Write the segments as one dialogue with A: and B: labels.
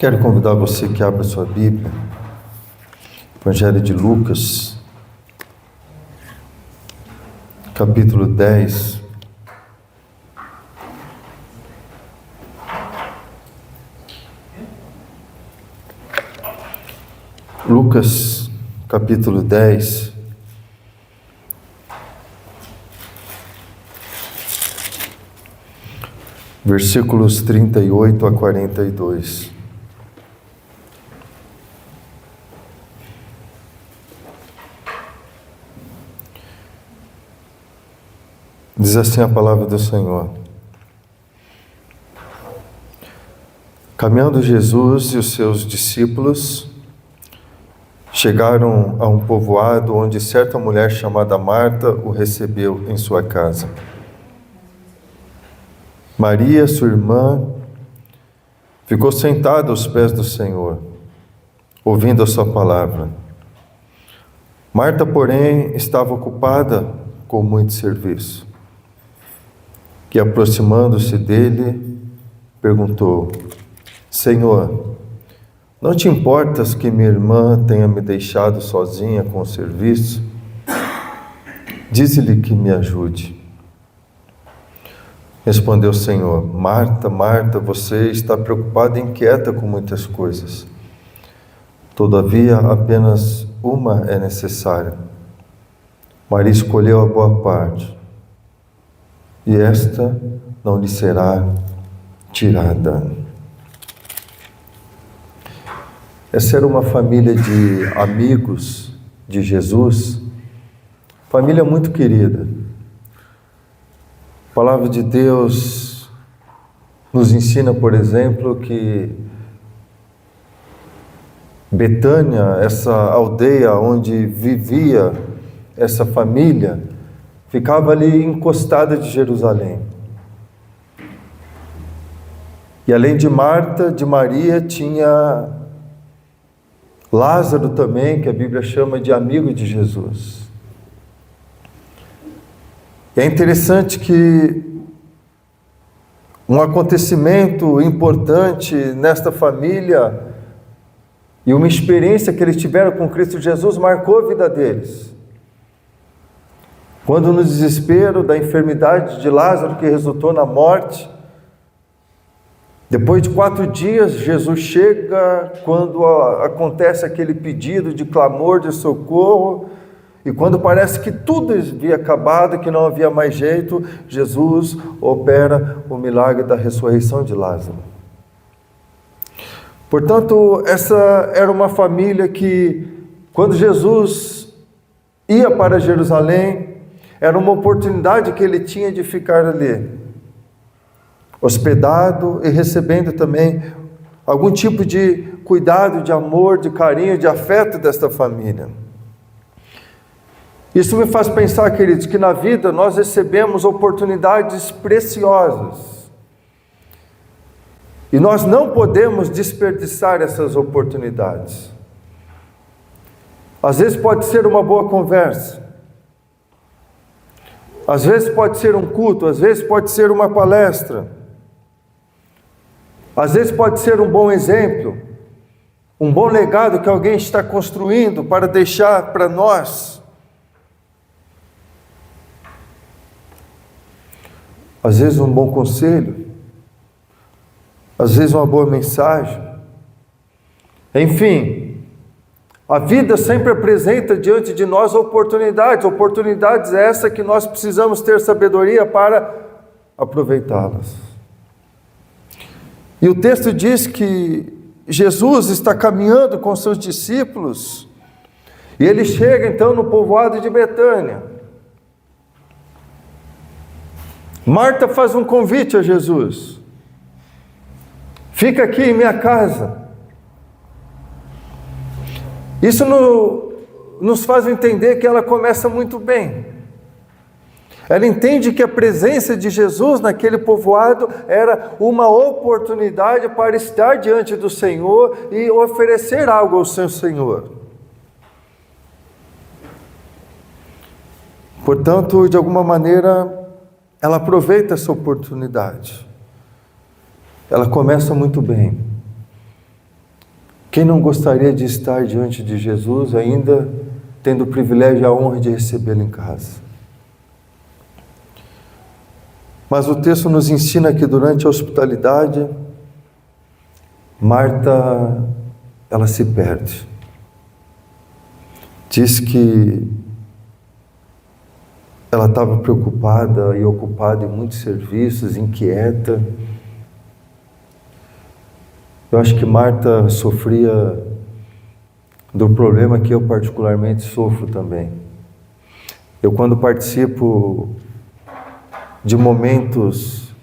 A: Quero convidar você que abra sua Bíblia, Evangelho de Lucas, capítulo 10. Lucas, capítulo 10. Versículos 38 a 42. Diz assim a palavra do Senhor. Caminhando Jesus e os seus discípulos chegaram a um povoado onde certa mulher chamada Marta o recebeu em sua casa. Maria, sua irmã, ficou sentada aos pés do Senhor, ouvindo a sua palavra. Marta, porém, estava ocupada com muito serviço. Que, aproximando-se dele, perguntou: Senhor, não te importas que minha irmã tenha me deixado sozinha com o serviço? Dize-lhe que me ajude. Respondeu o Senhor: Marta, Marta, você está preocupada e inquieta com muitas coisas. Todavia, apenas uma é necessária. Maria escolheu a boa parte, e esta não lhe será tirada. Essa era uma família de amigos de Jesus, família muito querida. A palavra de Deus nos ensina, por exemplo, que Betânia, essa aldeia onde vivia essa família, ficava ali encostada de Jerusalém. E além de Marta, de Maria, tinha Lázaro também, que a Bíblia chama de amigo de Jesus. E é interessante que um acontecimento importante nesta família e uma experiência que eles tiveram com Cristo Jesus marcou a vida deles. Quando no desespero da enfermidade de Lázaro, que resultou na morte, depois de 4 dias, Jesus chega quando acontece aquele pedido de clamor, de socorro, e quando parece que tudo havia acabado, que não havia mais jeito, Jesus opera o milagre da ressurreição de Lázaro. Portanto, essa era uma família que, quando Jesus ia para Jerusalém, era uma oportunidade que ele tinha de ficar ali, hospedado e recebendo também algum tipo de cuidado, de amor, de carinho, de afeto desta família. Isso me faz pensar, queridos, que na vida nós recebemos oportunidades preciosas e nós não podemos desperdiçar essas oportunidades. Às vezes pode ser uma boa conversa, às vezes pode ser um culto, às vezes pode ser uma palestra, às vezes pode ser um bom exemplo, um bom legado que alguém está construindo para deixar para nós. Às vezes um bom conselho, às vezes uma boa mensagem. Enfim, a vida sempre apresenta diante de nós oportunidades essas que nós precisamos ter sabedoria para aproveitá-las. E o texto diz que Jesus está caminhando com seus discípulos e ele chega então no povoado de Betânia. Marta faz um convite a Jesus: fica aqui em minha casa. Isso nos faz entender que ela começa muito bem. Ela entende que a presença de Jesus naquele povoado era uma oportunidade para estar diante do Senhor e oferecer algo ao seu Senhor. Portanto, de alguma maneira, ela aproveita essa oportunidade. Ela começa muito bem. Quem não gostaria de estar diante de Jesus, ainda tendo o privilégio e a honra de recebê-lo em casa? Mas o texto nos ensina que durante a hospitalidade, Marta, ela se perde. Diz que ela estava preocupada e ocupada em muitos serviços, inquieta. Eu acho que Marta sofria do problema que eu particularmente sofro também. Eu, quando participo de momentos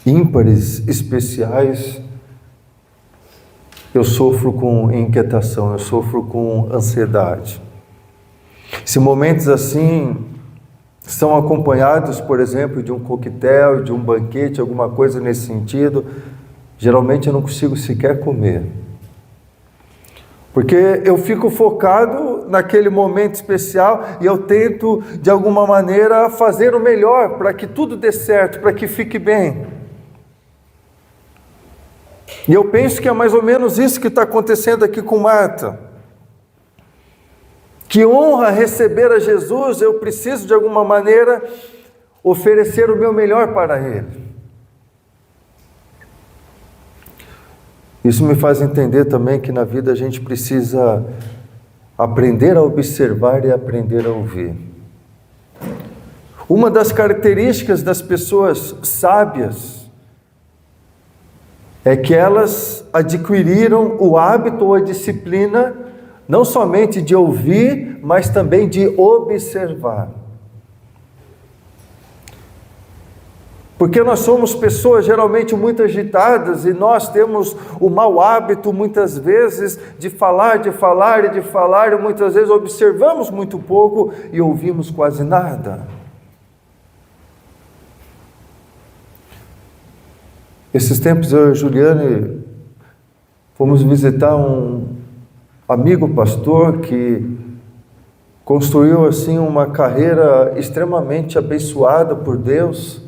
A: ímpares, especiais, eu sofro com inquietação, eu sofro com ansiedade. Se momentos assim são acompanhados, por exemplo, de um coquetel, de um banquete, alguma coisa nesse sentido, geralmente eu não consigo sequer comer. Porque eu fico focado naquele momento especial e eu tento, de alguma maneira, fazer o melhor para que tudo dê certo, para que fique bem. E eu penso que é mais ou menos isso que está acontecendo aqui com Marta. Que honra receber a Jesus, eu preciso, de alguma maneira, oferecer o meu melhor para Ele. Isso me faz entender também que na vida a gente precisa aprender a observar e aprender a ouvir. Uma das características das pessoas sábias é que elas adquiriram o hábito ou a disciplina não somente de ouvir, mas também de observar. Porque nós somos pessoas geralmente muito agitadas e nós temos o mau hábito muitas vezes de falar e muitas vezes observamos muito pouco e ouvimos quase nada. Esses tempos eu e a Juliane fomos visitar um amigo pastor que construiu assim uma carreira extremamente abençoada por Deus.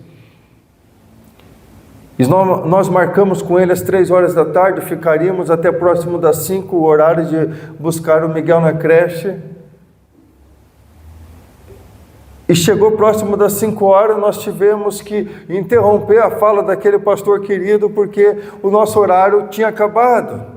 A: E nós marcamos com ele às 3 horas da tarde, ficaríamos até próximo das 5, o horário de buscar o Miguel na creche. E chegou próximo das 5 horas, nós tivemos que interromper a fala daquele pastor querido, porque o nosso horário tinha acabado.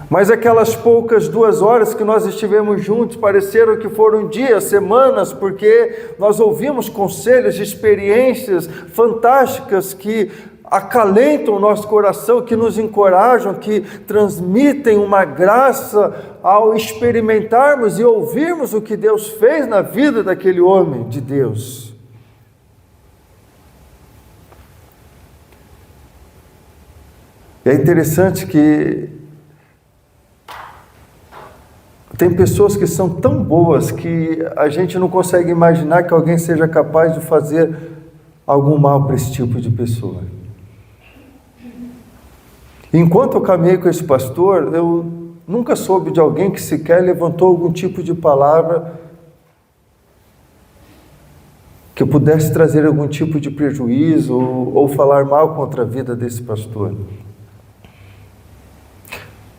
A: Mas aquelas poucas 2 horas que nós estivemos juntos, pareceram que foram dias, semanas, porque nós ouvimos conselhos, experiências fantásticas que acalentam o nosso coração, que nos encorajam, que transmitem uma graça ao experimentarmos e ouvirmos o que Deus fez na vida daquele homem de Deus. E é interessante que tem pessoas que são tão boas que a gente não consegue imaginar que alguém seja capaz de fazer algum mal para esse tipo de pessoa. Enquanto eu caminhei com esse pastor, eu nunca soube de alguém que sequer levantou algum tipo de palavra que pudesse trazer algum tipo de prejuízo ou falar mal contra a vida desse pastor.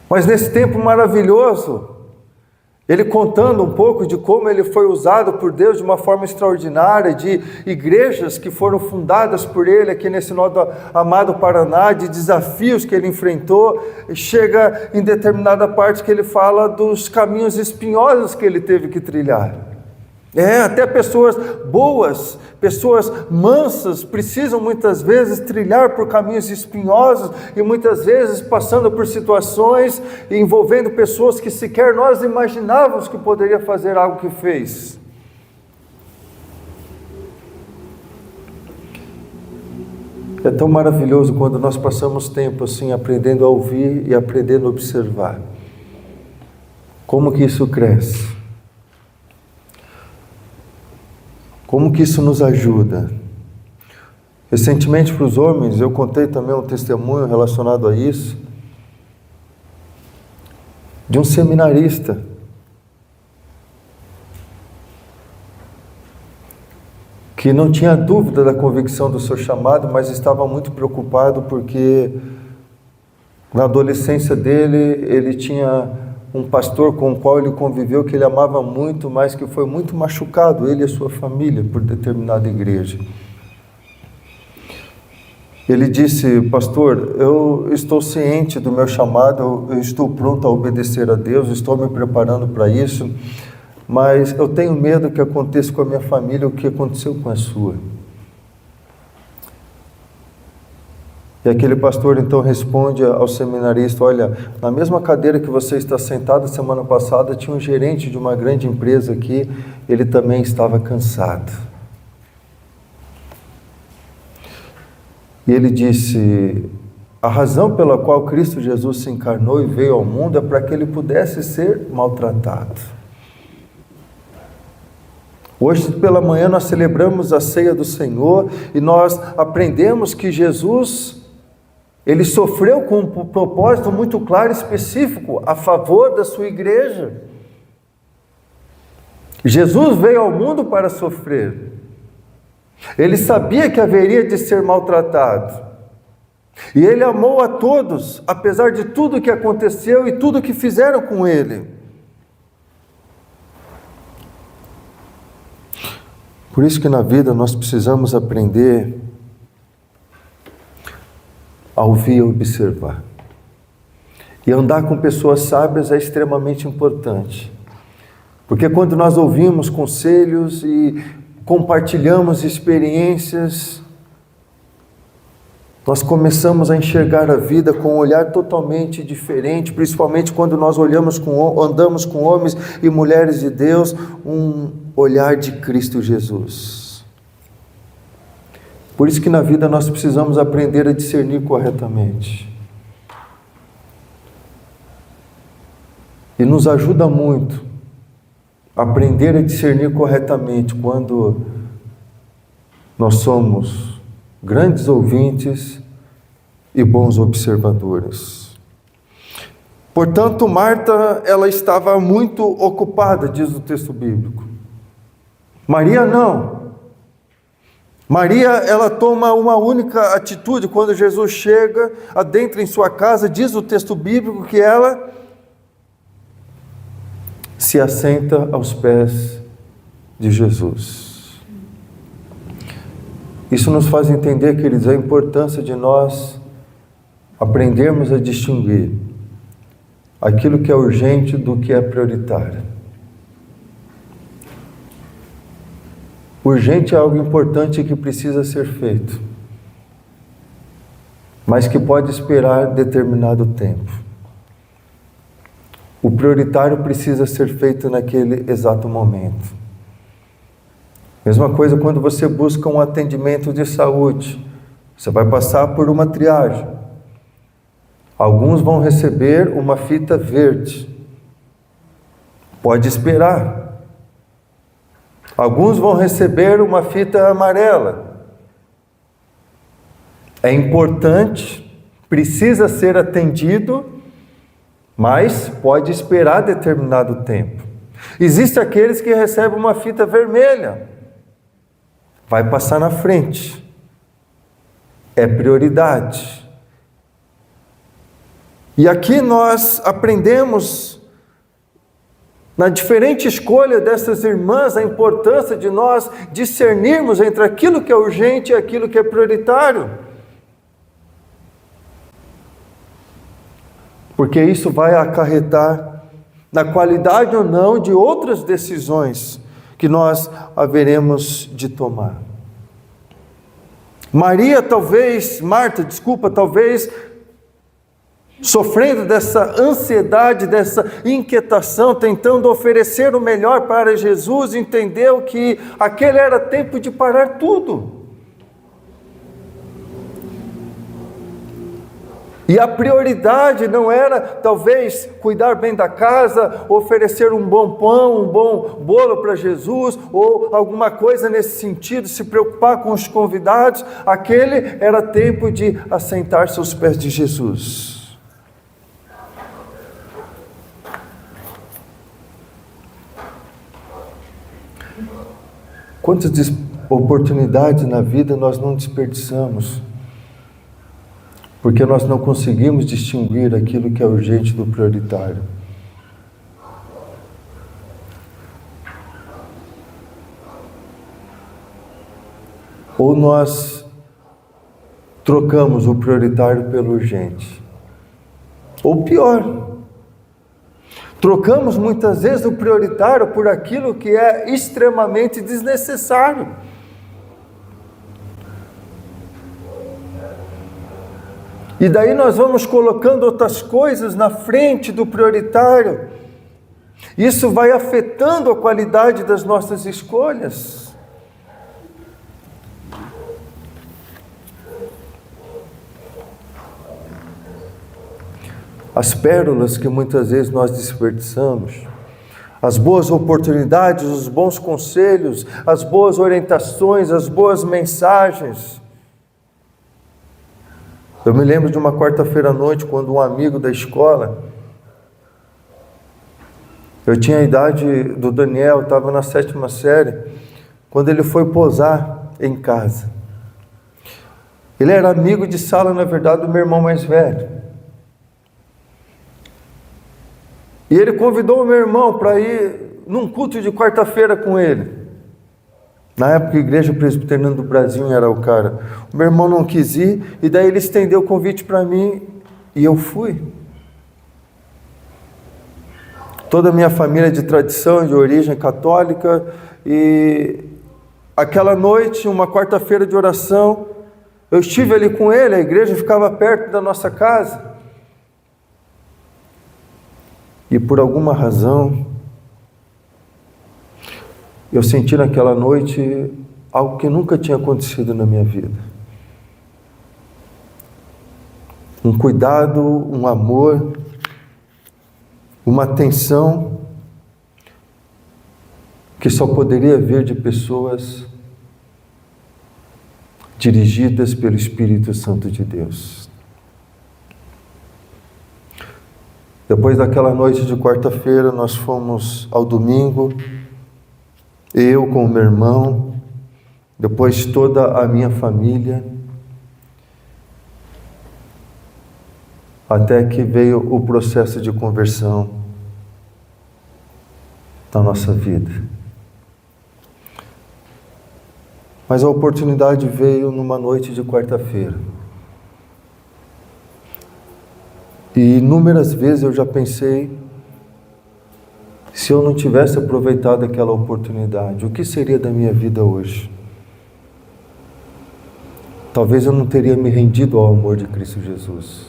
A: Mas nesse tempo maravilhoso, ele contando um pouco de como ele foi usado por Deus de uma forma extraordinária, de igrejas que foram fundadas por ele aqui nesse nosso amado Paraná, de desafios que ele enfrentou, chega em determinada parte que ele fala dos caminhos espinhosos que ele teve que trilhar. Até pessoas boas, pessoas mansas, precisam muitas vezes trilhar por caminhos espinhosos e muitas vezes passando por situações envolvendo pessoas que sequer nós imaginávamos que poderia fazer algo que fez. É tão maravilhoso quando nós passamos tempo assim aprendendo a ouvir e aprendendo a observar. Como que isso cresce? Como que isso nos ajuda? Recentemente para os homens, eu contei também um testemunho relacionado a isso, de um seminarista, que não tinha dúvida da convicção do seu chamado, mas estava muito preocupado porque Na adolescência dele, ele tinha um pastor com o qual ele conviveu, que ele amava muito, mas que foi muito machucado, ele e a sua família, por determinada igreja. Ele disse: pastor, eu estou ciente do meu chamado, eu estou pronto a obedecer a Deus, estou me preparando para isso, mas eu tenho medo que aconteça com a minha família o que aconteceu com a sua. E aquele pastor então responde ao seminarista: olha, na mesma cadeira que você está sentado semana passada, tinha um gerente de uma grande empresa aqui, ele também estava cansado. E ele disse: a razão pela qual Cristo Jesus se encarnou e veio ao mundo é para que ele pudesse ser maltratado. Hoje pela manhã nós celebramos a ceia do Senhor e nós aprendemos que Jesus, ele sofreu com um propósito muito claro e específico, a favor da sua igreja. Jesus veio ao mundo para sofrer. Ele sabia que haveria de ser maltratado. E ele amou a todos, apesar de tudo que aconteceu e tudo que fizeram com ele. Por isso que na vida nós precisamos aprender a ouvir e observar. E andar com pessoas sábias é extremamente importante. Porque quando nós ouvimos conselhos e compartilhamos experiências, nós começamos a enxergar a vida com um olhar totalmente diferente, principalmente quando nós andamos com homens e mulheres de Deus, um olhar de Cristo Jesus. Por isso que na vida nós precisamos aprender a discernir corretamente. E nos ajuda muito aprender a discernir corretamente quando nós somos grandes ouvintes e bons observadores. Portanto, Marta, ela estava muito ocupada, diz o texto bíblico. Maria não. Maria, ela toma uma única atitude quando Jesus chega, adentra em sua casa, diz o texto bíblico que ela se assenta aos pés de Jesus. Isso nos faz entender, queridos, a importância de nós aprendermos a distinguir aquilo que é urgente do que é prioritário. Urgente é algo importante que precisa ser feito, mas que pode esperar determinado tempo. O prioritário precisa ser feito naquele exato momento. Mesma coisa quando você busca um atendimento de saúde. Você vai passar por uma triagem. Alguns vão receber uma fita verde. Pode esperar. Alguns vão receber uma fita amarela. É importante, precisa ser atendido, mas pode esperar determinado tempo. Existem aqueles que recebem uma fita vermelha. Vai passar na frente. É prioridade. E aqui nós aprendemos, na diferente escolha dessas irmãs, a importância de nós discernirmos entre aquilo que é urgente e aquilo que é prioritário. Porque isso vai acarretar na qualidade ou não de outras decisões que nós haveremos de tomar. Marta, talvez sofrendo dessa ansiedade, dessa inquietação, tentando oferecer o melhor para Jesus, entendeu que aquele era tempo de parar tudo. E a prioridade não era, talvez, cuidar bem da casa, oferecer um bom pão, um bom bolo para Jesus, ou alguma coisa nesse sentido, se preocupar com os convidados. Aquele era tempo de assentar-se aos pés de Jesus. Quantas oportunidades na vida nós não desperdiçamos porque nós não conseguimos distinguir aquilo que é urgente do prioritário. Ou nós trocamos o prioritário pelo urgente. Ou pior, trocamos muitas vezes o prioritário por aquilo que é extremamente desnecessário. E daí nós vamos colocando outras coisas na frente do prioritário. Isso vai afetando a qualidade das nossas escolhas. As pérolas que muitas vezes nós desperdiçamos, as boas oportunidades, os bons conselhos, as boas orientações, as boas mensagens. Eu me lembro de uma quarta-feira à noite, quando um amigo da escola, eu tinha a idade do Daniel, estava na 7ª série, quando ele foi posar em casa. Ele era amigo de sala, na verdade, do meu irmão mais velho. E ele convidou o meu irmão para ir num culto de quarta-feira com ele. Na época, a Igreja Presbiteriana do Brasil era o cara. O meu irmão não quis ir, e daí ele estendeu o convite para mim, e eu fui. Toda a minha família de tradição, de origem católica, e aquela noite, uma quarta-feira de oração, eu estive ali com ele, a igreja ficava perto da nossa casa. E por alguma razão, eu senti naquela noite algo que nunca tinha acontecido na minha vida. Um cuidado, um amor, uma atenção que só poderia vir de pessoas dirigidas pelo Espírito Santo de Deus. Depois daquela noite de quarta-feira, nós fomos ao domingo, eu com o meu irmão, depois toda a minha família, até que veio o processo de conversão na nossa vida. Mas a oportunidade veio numa noite de quarta-feira. E inúmeras vezes eu já pensei, se eu não tivesse aproveitado aquela oportunidade, o que seria da minha vida hoje? Talvez eu não teria me rendido ao amor de Cristo Jesus.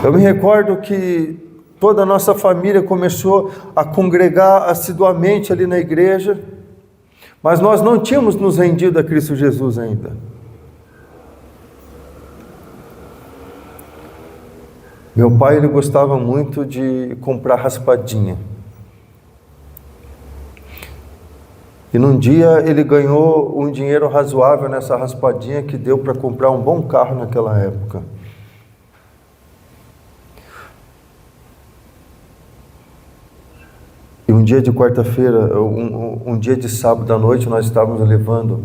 A: Eu me recordo que toda a nossa família começou a congregar assiduamente ali na igreja, mas nós não tínhamos nos rendido a Cristo Jesus ainda. Meu pai, ele gostava muito de comprar raspadinha. E num dia ele ganhou um dinheiro razoável nessa raspadinha que deu para comprar um bom carro naquela época. E um dia de quarta-feira, um dia de sábado à noite, nós estávamos levando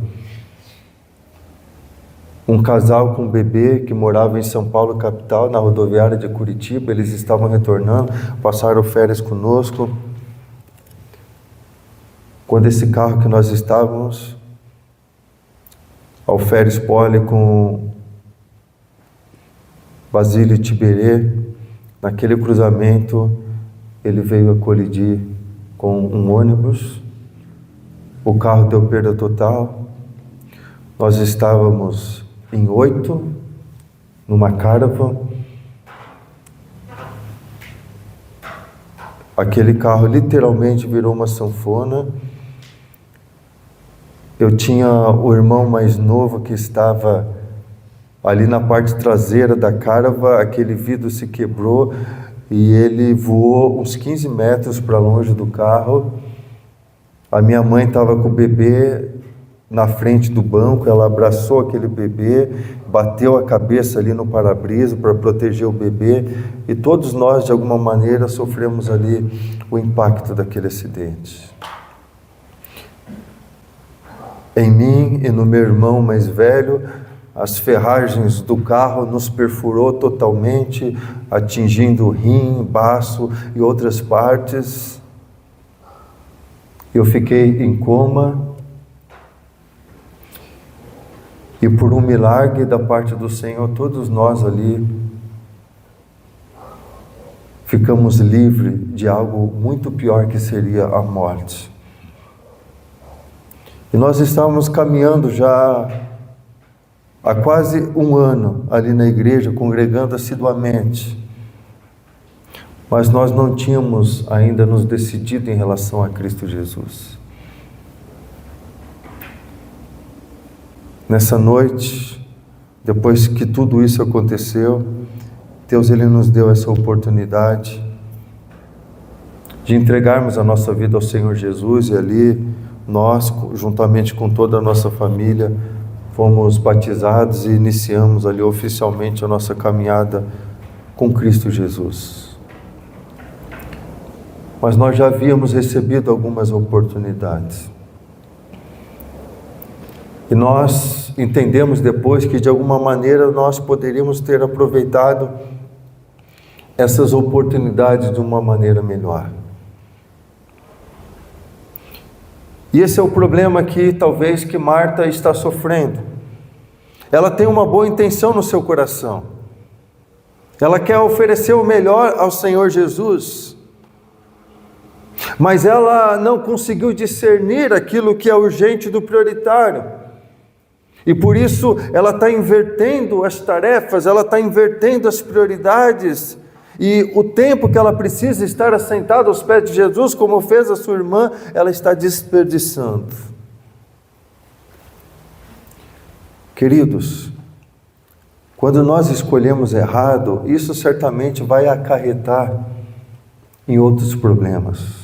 A: um casal com um bebê que morava em São Paulo, capital, na rodoviária de Curitiba. Eles estavam retornando, passaram férias conosco. Quando esse carro que nós estávamos, Alferes Poli com Basílio Tiberê, naquele cruzamento, ele veio a colidir com um ônibus. O carro deu perda total. Nós estávamos em 8, numa caravan. Aquele carro literalmente virou uma sanfona. Eu tinha o irmão mais novo que estava ali na parte traseira da caravan, aquele vidro se quebrou e ele voou uns 15 metros para longe do carro. A minha mãe estava com o bebê na frente do banco, ela abraçou aquele bebê, bateu a cabeça ali no para-brisa para proteger o bebê, e todos nós, de alguma maneira, sofremos ali o impacto daquele acidente. Em mim e no meu irmão mais velho, as ferragens do carro nos perfurou totalmente, atingindo o rim, baço e outras partes. Eu fiquei em coma e por um milagre da parte do Senhor, todos nós ali ficamos livres de algo muito pior que seria a morte. E nós estávamos caminhando já há quase um ano ali na igreja, congregando assiduamente. Mas nós não tínhamos ainda nos decidido em relação a Cristo Jesus. Nessa noite, depois que tudo isso aconteceu, Deus ele nos deu essa oportunidade de entregarmos a nossa vida ao Senhor Jesus, e ali nós, juntamente com toda a nossa família, fomos batizados e iniciamos ali oficialmente a nossa caminhada com Cristo Jesus. Mas nós já havíamos recebido algumas oportunidades. E nós entendemos depois que de alguma maneira nós poderíamos ter aproveitado essas oportunidades de uma maneira melhor. E esse é o problema que talvez que Marta está sofrendo. Ela tem uma boa intenção no seu coração. Ela quer oferecer o melhor ao Senhor Jesus. Mas ela não conseguiu discernir aquilo que é urgente do prioritário. E por isso ela está invertendo as tarefas, ela está invertendo as prioridades. E o tempo que ela precisa estar assentada aos pés de Jesus, como fez a sua irmã, ela está desperdiçando. Queridos, quando nós escolhemos errado, isso certamente vai acarretar em outros problemas.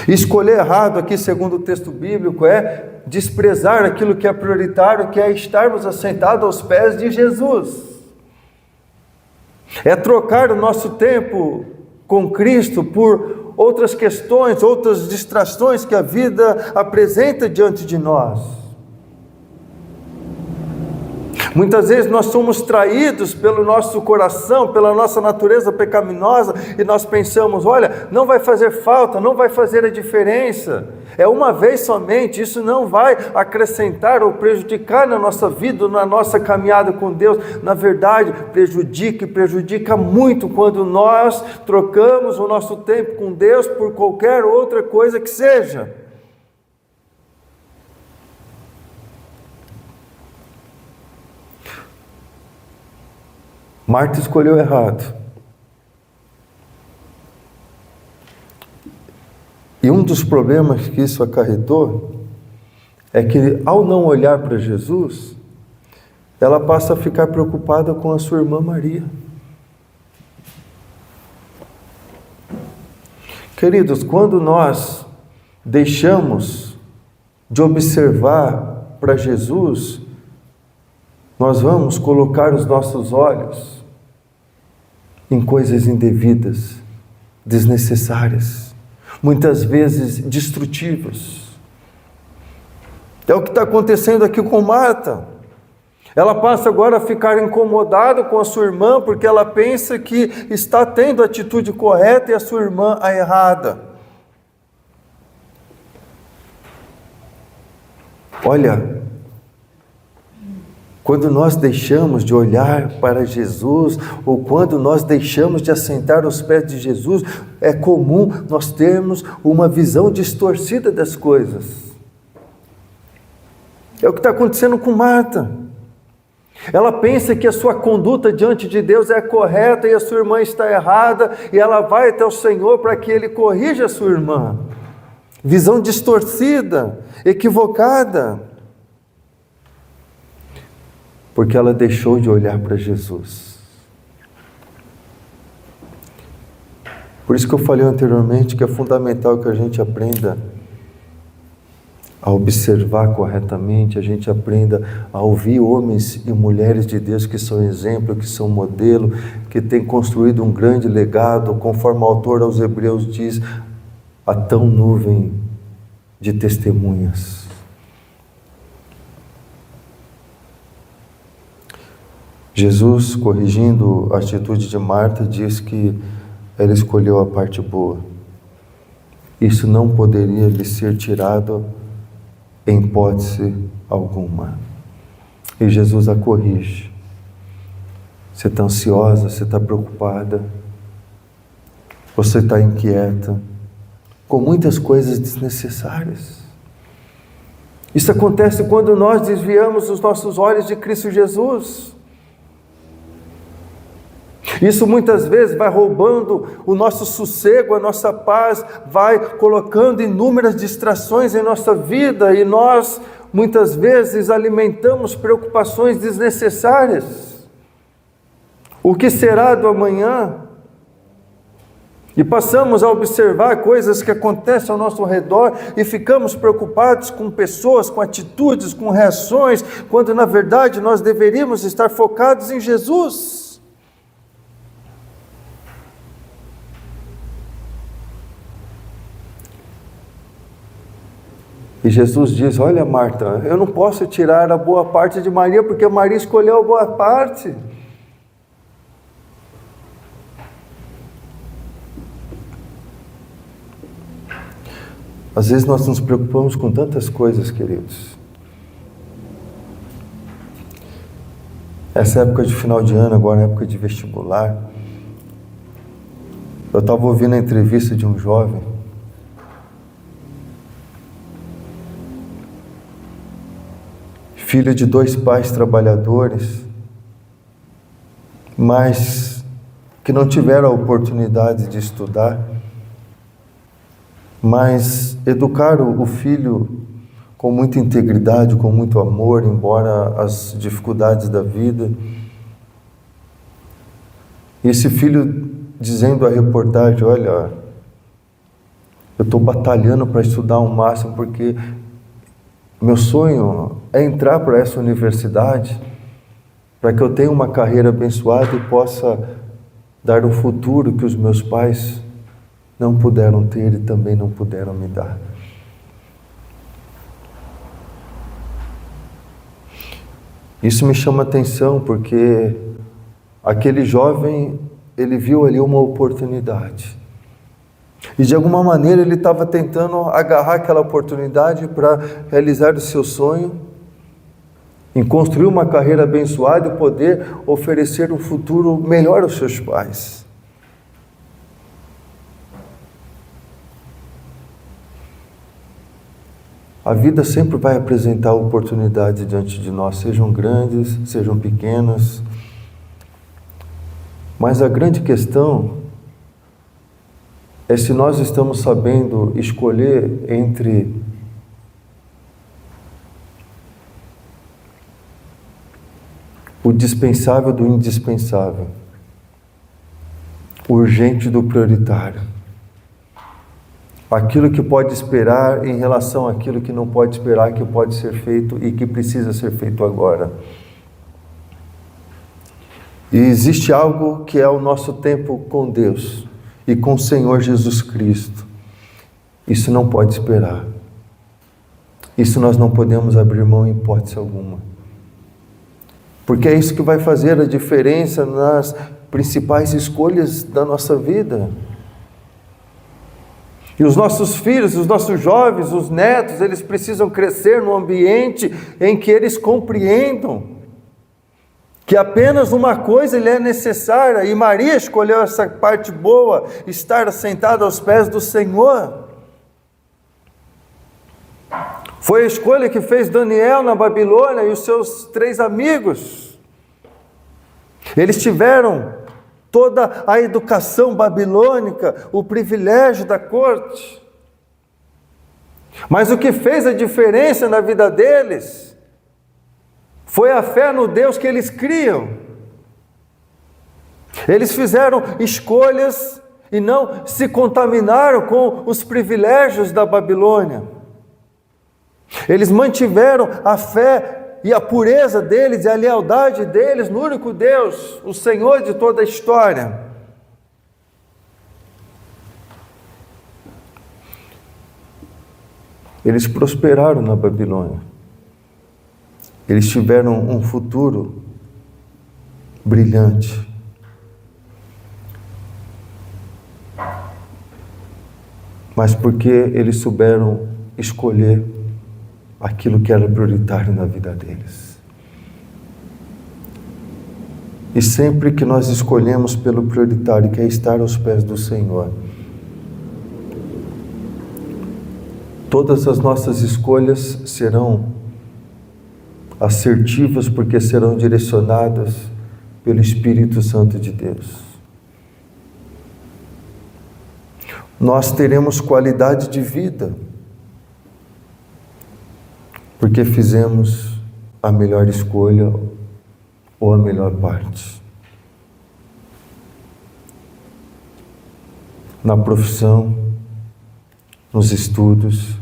A: Escolher errado aqui, segundo o texto bíblico, é desprezar aquilo que é prioritário, que é estarmos assentados aos pés de Jesus. É trocar o nosso tempo com Cristo por outras questões, outras distrações que a vida apresenta diante de nós. Muitas vezes nós somos traídos pelo nosso coração, pela nossa natureza pecaminosa, e nós pensamos, olha, não vai fazer falta, não vai fazer a diferença, é uma vez somente, isso não vai acrescentar ou prejudicar na nossa vida, na nossa caminhada com Deus. Na verdade, prejudica muito quando nós trocamos o nosso tempo com Deus por qualquer outra coisa que seja. Marta escolheu errado. E um dos problemas que isso acarretou é que, ao não olhar para Jesus, ela passa a ficar preocupada com a sua irmã Maria. Queridos, quando nós deixamos de observar para Jesus, nós vamos colocar os nossos olhos em coisas indevidas, desnecessárias, muitas vezes destrutivas. É o que está acontecendo aqui com Marta. Ela passa agora a ficar incomodada com a sua irmã, porque ela pensa que está tendo a atitude correta e a sua irmã a errada. Olha, quando nós deixamos de olhar para Jesus, ou quando nós deixamos de assentar aos pés de Jesus, é comum nós termos uma visão distorcida das coisas. É o que está acontecendo com Marta. Ela pensa que a sua conduta diante de Deus é correta e a sua irmã está errada, e ela vai até o Senhor para que Ele corrija a sua irmã. Visão distorcida, equivocada. Porque ela deixou de olhar para Jesus. Por isso que eu falei anteriormente que é fundamental que a gente aprenda a observar corretamente, a gente aprenda a ouvir homens e mulheres de Deus que são exemplo, que são modelo, que têm construído um grande legado, conforme o autor aos Hebreus diz, a tão nuvem de testemunhas. Jesus, corrigindo a atitude de Marta, diz que ela escolheu a parte boa. Isso não poderia lhe ser tirado em hipótese alguma. E Jesus a corrige. Você está ansiosa, você está preocupada, você está inquieta, com muitas coisas desnecessárias. Isso acontece quando nós desviamos os nossos olhos de Cristo Jesus. Isso muitas vezes vai roubando o nosso sossego, a nossa paz, vai colocando inúmeras distrações em nossa vida e nós muitas vezes alimentamos preocupações desnecessárias. O que será do amanhã? E passamos a observar coisas que acontecem ao nosso redor e ficamos preocupados com pessoas, com atitudes, com reações, quando na verdade nós deveríamos estar focados em Jesus. E Jesus diz: olha, Marta, eu não posso tirar a boa parte de Maria, porque Maria escolheu a boa parte. Às vezes nós nos preocupamos com tantas coisas, queridos. Essa época de final de ano, agora época de vestibular, eu estava ouvindo a entrevista de um jovem, filho de 2 pais trabalhadores, mas que não tiveram a oportunidade de estudar, mas educaram o filho com muita integridade, com muito amor, embora as dificuldades da vida. E esse filho dizendo à reportagem: olha, eu estou batalhando para estudar ao máximo, porque meu sonho é entrar para essa universidade, para que eu tenha uma carreira abençoada e possa dar um futuro que os meus pais não puderam ter e também não puderam me dar. Isso me chama atenção porque aquele jovem, ele viu ali uma oportunidade. E de alguma maneira ele estava tentando agarrar aquela oportunidade para realizar o seu sonho, em construir uma carreira abençoada e poder oferecer um futuro melhor aos seus pais. A vida sempre vai apresentar oportunidades diante de nós, sejam grandes, sejam pequenas. Mas a grande questão é se nós estamos sabendo escolher entre o dispensável do indispensável, o urgente do prioritário, aquilo que pode esperar em relação àquilo que não pode esperar, que pode ser feito e que precisa ser feito agora. E existe algo que é o nosso tempo com Deus e com o Senhor Jesus Cristo. Isso não pode esperar. Isso nós não podemos abrir mão em hipótese alguma. Porque é isso que vai fazer a diferença nas principais escolhas da nossa vida. E os nossos filhos, os nossos jovens, os netos, eles precisam crescer num ambiente em que eles compreendam que apenas uma coisa lhe é necessária, e Maria escolheu essa parte boa, estar sentada aos pés do Senhor. Foi a escolha que fez Daniel na Babilônia e os seus 3 amigos. Eles tiveram toda a educação babilônica, o privilégio da corte. Mas o que fez a diferença na vida deles foi a fé no Deus que eles criam. Eles fizeram escolhas e não se contaminaram com os privilégios da Babilônia. Eles mantiveram a fé e a pureza deles e a lealdade deles no único Deus, o Senhor de toda a história. Eles prosperaram na Babilônia. Eles tiveram um futuro brilhante. Mas porque eles souberam escolher aquilo que era prioritário na vida deles. E sempre que nós escolhemos pelo prioritário, que é estar aos pés do Senhor, todas as nossas escolhas serão assertivas, porque serão direcionadas pelo Espírito Santo de Deus. Nós teremos qualidade de vida, porque fizemos a melhor escolha ou a melhor parte. Na profissão, nos estudos,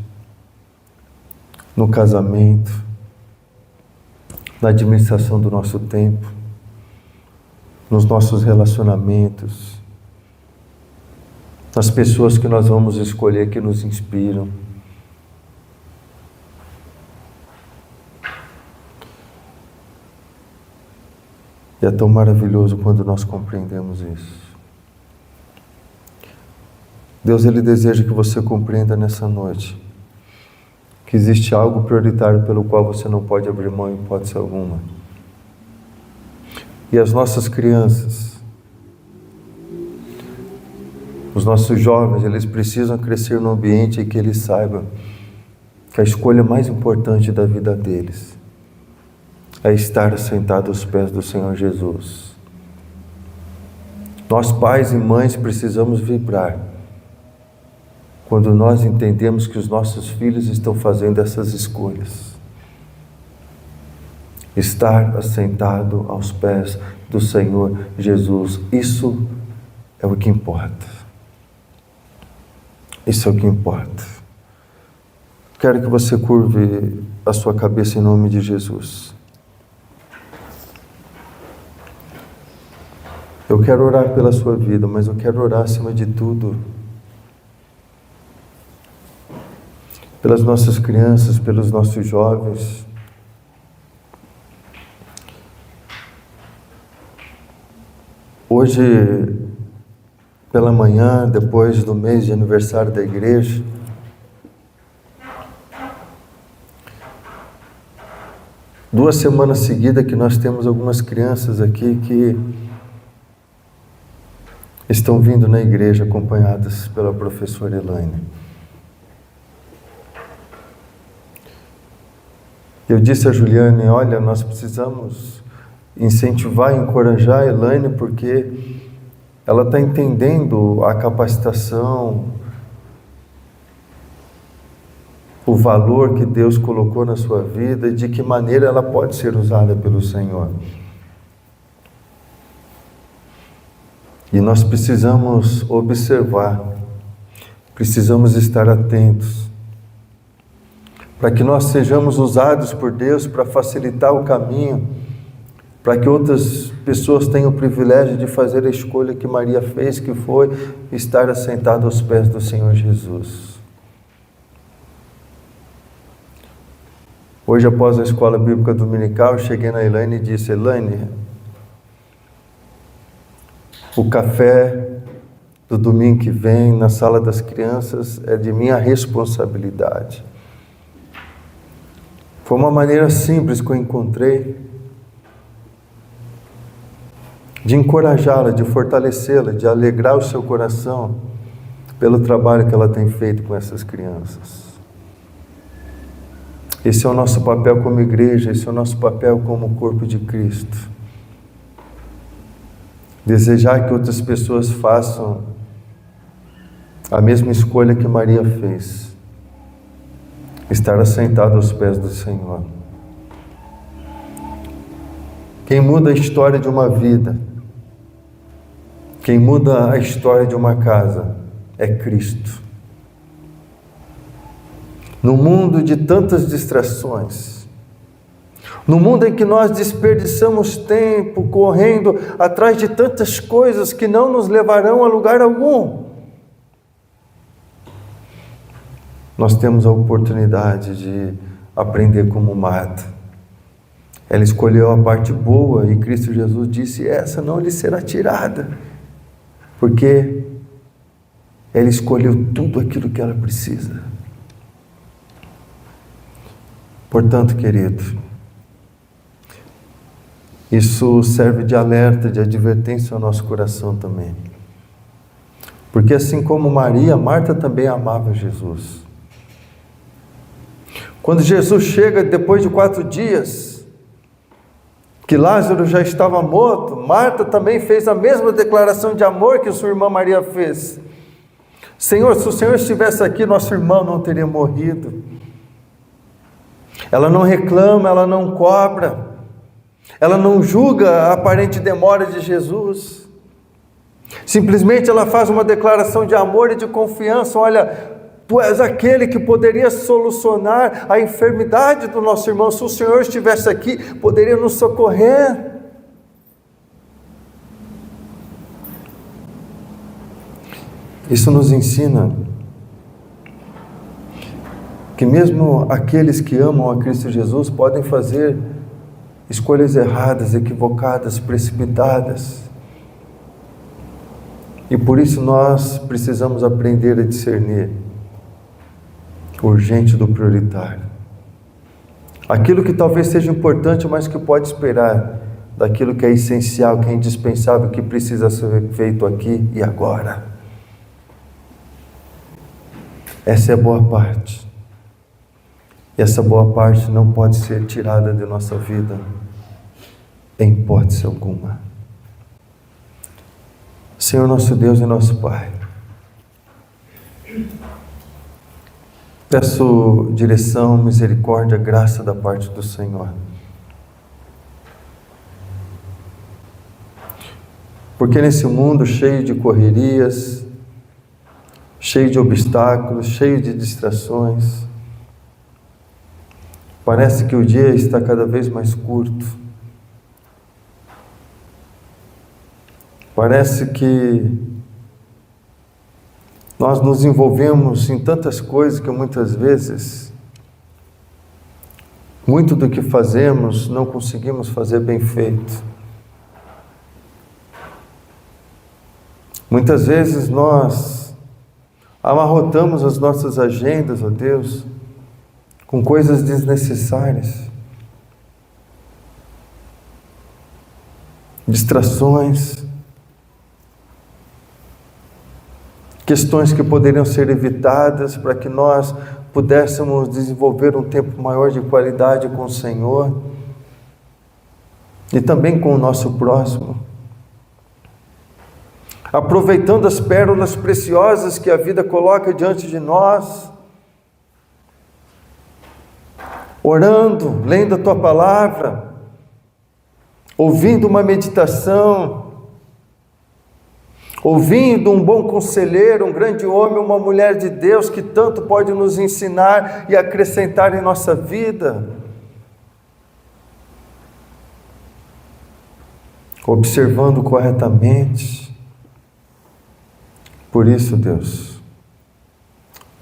A: no casamento, na administração do nosso tempo, nos nossos relacionamentos, nas pessoas que nós vamos escolher que nos inspiram. E é tão maravilhoso quando nós compreendemos isso. Deus, Ele deseja que você compreenda nessa noite que existe algo prioritário pelo qual você não pode abrir mão em hipótese alguma. E as nossas crianças, os nossos jovens, eles precisam crescer num ambiente em que eles saibam que a escolha mais importante da vida deles é estar sentado aos pés do Senhor Jesus. Nós, pais e mães, precisamos vibrar quando nós entendemos que os nossos filhos estão fazendo essas escolhas. Estar assentado aos pés do Senhor Jesus, isso é o que importa. Isso é o que importa. Quero que você curve a sua cabeça em nome de Jesus. Eu quero orar pela sua vida, mas eu quero orar acima de tudo pelas nossas crianças, pelos nossos jovens. Hoje, pela manhã, depois do mês de aniversário da igreja, duas semanas seguidas que nós temos algumas crianças aqui que estão vindo na igreja acompanhadas pela professora Elaine. Eu disse a Juliane, olha, nós precisamos incentivar e encorajar a Elaine, porque ela está entendendo a capacitação, o valor que Deus colocou na sua vida e de que maneira ela pode ser usada pelo Senhor. E nós precisamos observar, precisamos estar atentos, para que nós sejamos usados por Deus para facilitar o caminho, para que outras pessoas tenham o privilégio de fazer a escolha que Maria fez, que foi estar assentada aos pés do Senhor Jesus. Hoje, após a escola bíblica dominical, eu cheguei na Elaine e disse, Elaine, o café do domingo que vem na sala das crianças é de minha responsabilidade. Foi uma maneira simples que eu encontrei de encorajá-la, de fortalecê-la, de alegrar o seu coração pelo trabalho que ela tem feito com essas crianças. Esse é o nosso papel como igreja, esse é o nosso papel como corpo de Cristo. Desejar que outras pessoas façam a mesma escolha que Maria fez. Estar assentado aos pés do Senhor. Quem muda a história de uma vida, quem muda a história de uma casa, é Cristo. No mundo de tantas distrações, no mundo em que nós desperdiçamos tempo correndo atrás de tantas coisas que não nos levarão a lugar algum, nós temos a oportunidade de aprender como Marta, Ela escolheu a parte boa e Cristo Jesus disse: essa não lhe será tirada, porque ela escolheu tudo aquilo que ela precisa. Portanto, querido, isso serve de alerta, de advertência ao nosso coração também. Porque assim como Maria, Marta também amava Jesus. Quando Jesus chega depois de 4 dias, que Lázaro já estava morto, Marta também fez a mesma declaração de amor que sua irmã Maria fez. Senhor, se o Senhor estivesse aqui, nosso irmão não teria morrido. Ela não reclama, ela não cobra, ela não julga a aparente demora de Jesus. Simplesmente ela faz uma declaração de amor e de confiança. Olha, tu és aquele que poderia solucionar a enfermidade do nosso irmão. Se o Senhor estivesse aqui, poderia nos socorrer. Isso nos ensina que mesmo aqueles que amam a Cristo Jesus podem fazer escolhas erradas, equivocadas, precipitadas. E por isso nós precisamos aprender a discernir o urgente do prioritário. Aquilo que talvez seja importante, mas que pode esperar, daquilo que é essencial, que é indispensável, que precisa ser feito aqui e agora. Essa é a boa parte. E essa boa parte não pode ser tirada de nossa vida, em hipótese alguma. Senhor nosso Deus e nosso Pai, peço direção, misericórdia, graça da parte do Senhor. Porque nesse mundo cheio de correrias, cheio de obstáculos, cheio de distrações, parece que o dia está cada vez mais curto. Parece que nós nos envolvemos em tantas coisas que muitas vezes, muito do que fazemos não conseguimos fazer bem feito. Muitas vezes nós amarrotamos as nossas agendas, ó Deus, com coisas desnecessárias, distrações, questões que poderiam ser evitadas para que nós pudéssemos desenvolver um tempo maior de qualidade com o Senhor e também com o nosso próximo, aproveitando as pérolas preciosas que a vida coloca diante de nós, orando, lendo a Tua Palavra, ouvindo uma meditação, ouvindo um bom conselheiro, um grande homem, uma mulher de Deus que tanto pode nos ensinar e acrescentar em nossa vida. Observando corretamente. Por isso, Deus,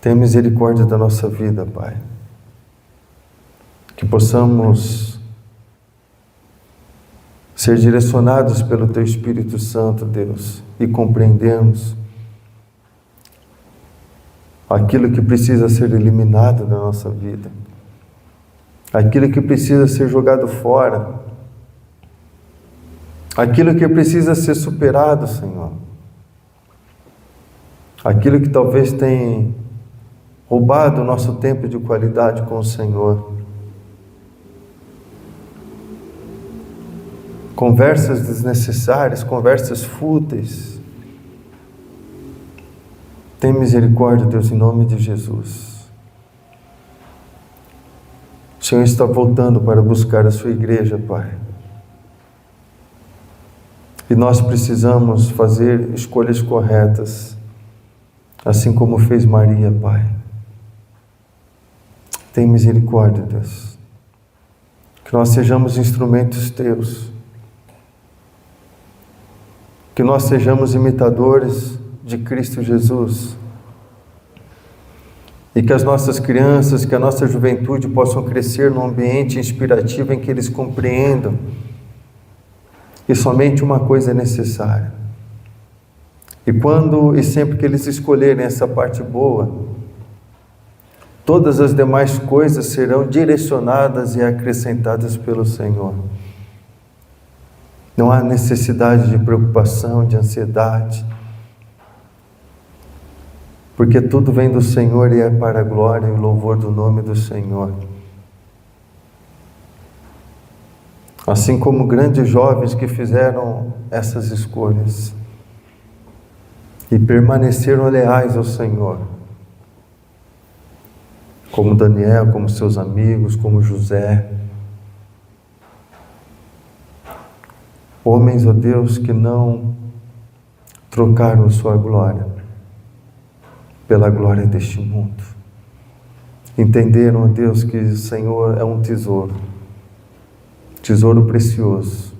A: tenha misericórdia da nossa vida, Pai. Que possamos ser direcionados pelo Teu Espírito Santo, Deus, e compreendermos aquilo que precisa ser eliminado da nossa vida, aquilo que precisa ser jogado fora, aquilo que precisa ser superado, Senhor, aquilo que talvez tenha roubado o nosso tempo de qualidade com o Senhor. Conversas desnecessárias, conversas fúteis. Tem misericórdia, Deus, em nome de Jesus. O Senhor está voltando para buscar a sua igreja, Pai. E nós precisamos fazer escolhas corretas, assim como fez Maria, Pai. Tem misericórdia, Deus. Que nós sejamos instrumentos Teus. Que nós sejamos imitadores de Cristo Jesus. E que as nossas crianças, que a nossa juventude possam crescer num ambiente inspirativo em que eles compreendam que somente uma coisa é necessária. E quando e sempre que eles escolherem essa parte boa, todas as demais coisas serão direcionadas e acrescentadas pelo Senhor. Não há necessidade de preocupação, de ansiedade, porque tudo vem do Senhor e é para a glória e o louvor do nome do Senhor. Assim como grandes jovens que fizeram essas escolhas e permaneceram leais ao Senhor, como Daniel, como seus amigos, como José. Homens, ó Deus, que não trocaram sua glória pela glória deste mundo. Entenderam, ó Deus, que o Senhor é um tesouro precioso,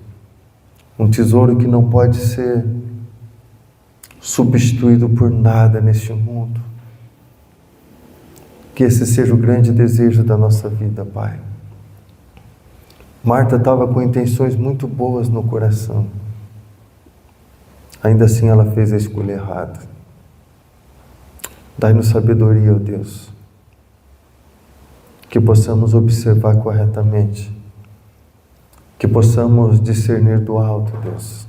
A: um tesouro que não pode ser substituído por nada neste mundo. Que esse seja o grande desejo da nossa vida, Pai. Marta estava com intenções muito boas no coração. Ainda assim ela fez a escolha errada. Dai-nos sabedoria, ó Deus, que possamos observar corretamente, que possamos discernir do alto, Deus,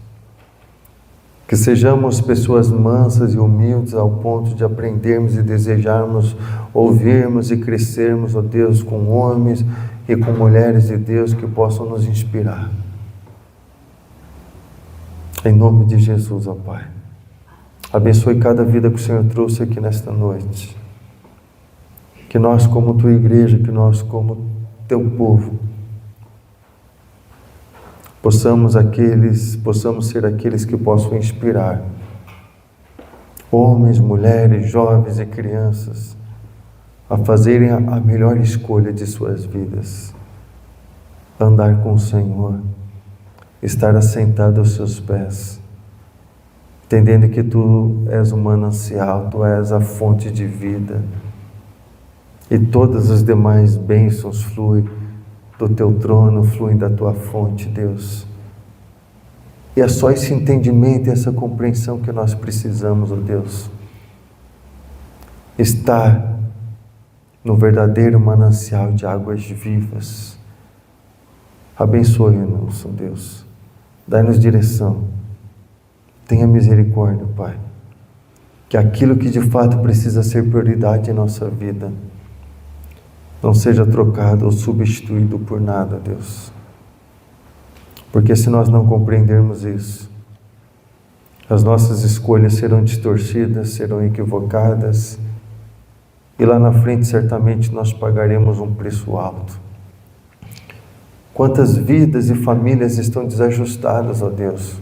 A: que sejamos pessoas mansas e humildes ao ponto de aprendermos e desejarmos ouvirmos e crescermos, ó Deus, com homens e com mulheres de Deus que possam nos inspirar. Em nome de Jesus, ó Pai. Abençoe cada vida que o Senhor trouxe aqui nesta noite. Que nós, como Tua igreja, que nós, como Teu povo, possamos ser aqueles que possam inspirar homens, mulheres, jovens e crianças a fazerem a melhor escolha de suas vidas. Andar com o Senhor, estar assentado aos seus pés, entendendo que Tu és o manancial, Tu és a fonte de vida, e todas as demais bênçãos fluem do Teu trono, fluem da Tua fonte, Deus. E é só esse entendimento e essa compreensão que nós precisamos, ó Deus. Estar no verdadeiro manancial de águas vivas. Abençoe-nos, ó Deus. Dai-nos direção. Tenha misericórdia, Pai. Que aquilo que de fato precisa ser prioridade em nossa vida não seja trocado ou substituído por nada, Deus. Porque se nós não compreendermos isso, as nossas escolhas serão distorcidas, serão equivocadas, e lá na frente certamente nós pagaremos um preço alto. Quantas vidas e famílias estão desajustadas, ó Deus,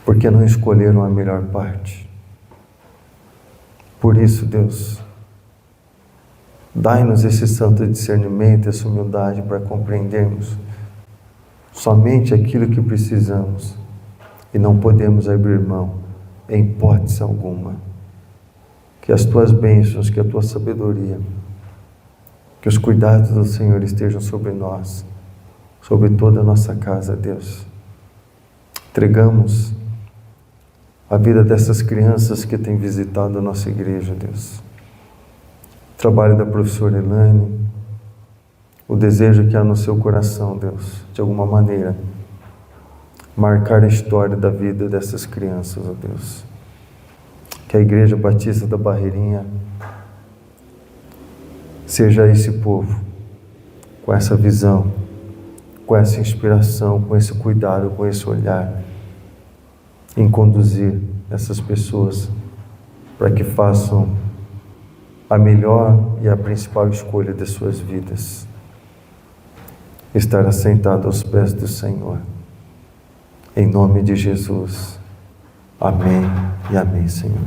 A: porque não escolheram a melhor parte. Por isso, Deus, dai-nos esse santo discernimento, essa humildade para compreendermos somente aquilo que precisamos e não podemos abrir mão em hipótese alguma. Que as Tuas bênçãos, que a Tua sabedoria, que os cuidados do Senhor estejam sobre nós, sobre toda a nossa casa, Deus. Entregamos a vida dessas crianças que têm visitado a nossa igreja, Deus. O trabalho da professora Elaine, o desejo que há no seu coração, Deus, de alguma maneira, marcar a história da vida dessas crianças, ó Deus. Que a Igreja Batista da Barreirinha seja esse povo, com essa visão, com essa inspiração, com esse cuidado, com esse olhar, em conduzir essas pessoas para que façam a melhor e a principal escolha de suas vidas. Estar assentado aos pés do Senhor. Em nome de Jesus. Amém e amém, Senhor.